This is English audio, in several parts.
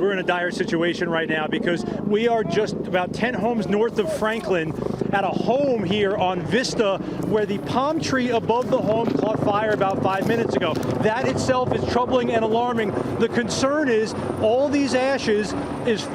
we're in a dire situation right now because we are just about 10 homes north of Franklin at a home here on Vista where the palm tree above the home caught fire about 5 minutes ago. That itself is troubling and alarming. The concern is all these ashes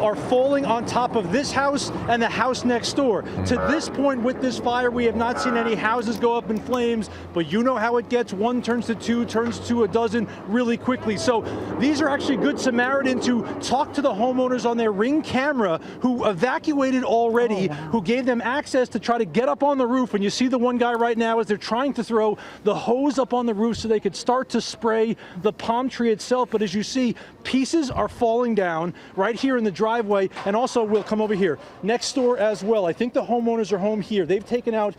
are falling on top of this house and the house next door. To this point with this fire, we have not seen any houses go up in flames, but you know how it gets. One turns to two, turns to a dozen really quickly. So these are actually good Samaritan to talk to the homeowners on their Ring camera who evacuated already, who gave them access to try to get up on the roof. And you see the one guy right now as they're trying to throw the hose up on the roof so they could start to spray the palm tree itself. But as you see, pieces are falling down right here in the driveway, and also we'll come over here next door as well. I think the homeowners are home here. They've taken out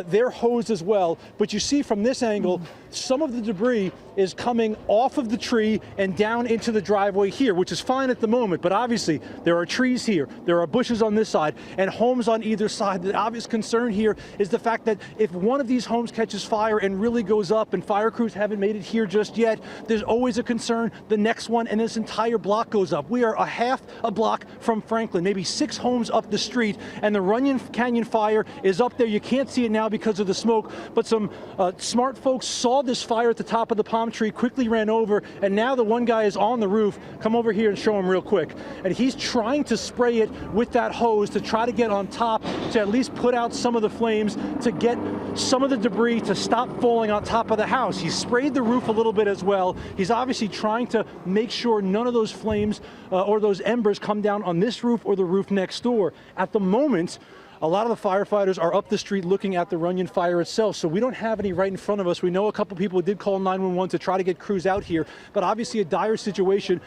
their hose as well, but you see from this angle, some of the debris is coming off of the tree and down into the driveway here, which is fine at the moment, but obviously there are trees here, there are bushes on this side, and homes on either side. The obvious concern here is the fact that if one of these homes catches fire and really goes up and fire crews haven't made it here just yet, there's always a concern the next one and this entire block goes up. We are a half a block from Franklin, maybe 6 homes up the street, and the Runyon Canyon fire is up there. You can't see it now because of the smoke, but some smart folks saw this fire at the top of the palm tree, quickly ran over, and now the one guy is on the roof. Come over here and show him real quick. And he's trying to spray it with that hose to try to get on top, to at least put out some of the flames, to get some of the debris to stop falling on top of the house. He sprayed the roof a little bit as well. He's obviously trying to make sure none of those flames or those embers come down on this roof or the roof next door. At the moment, a lot of the firefighters are up the street looking at the Runyon fire itself, so we don't have any right in front of us. We know a couple people did call 911 to try to get crews out here, but obviously a dire situation.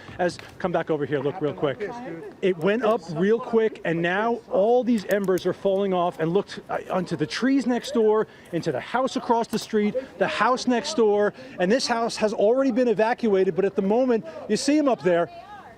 Come back over here, look real quick. It went up real quick, and now all these embers are falling off and looked onto the trees next door, into the house across the street, the house next door, and this house has already been evacuated, but at the moment, you see him up there,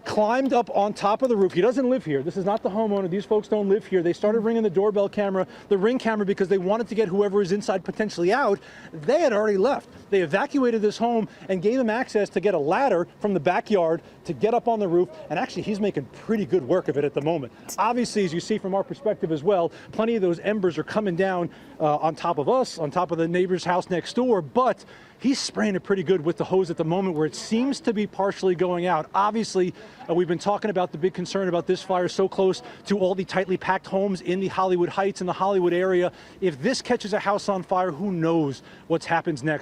climbed up on top of the roof. He doesn't live here. This is not the homeowner. These folks don't live here. They started ringing the doorbell camera, the Ring camera, because they wanted to get whoever is inside potentially out. They had already left. They evacuated this home and gave them access to get a ladder from the backyard to get up on the roof. And actually, he's making pretty good work of it at the moment. Obviously, as you see from our perspective as well, plenty of those embers are coming down on top of us, on top of the neighbor's house next door, but he's spraying it pretty good with the hose at the moment where it seems to be partially going out. Obviously, we've been talking about the big concern about this fire so close to all the tightly packed homes in the Hollywood Heights and the Hollywood area. If this catches a house on fire, who knows what happens next.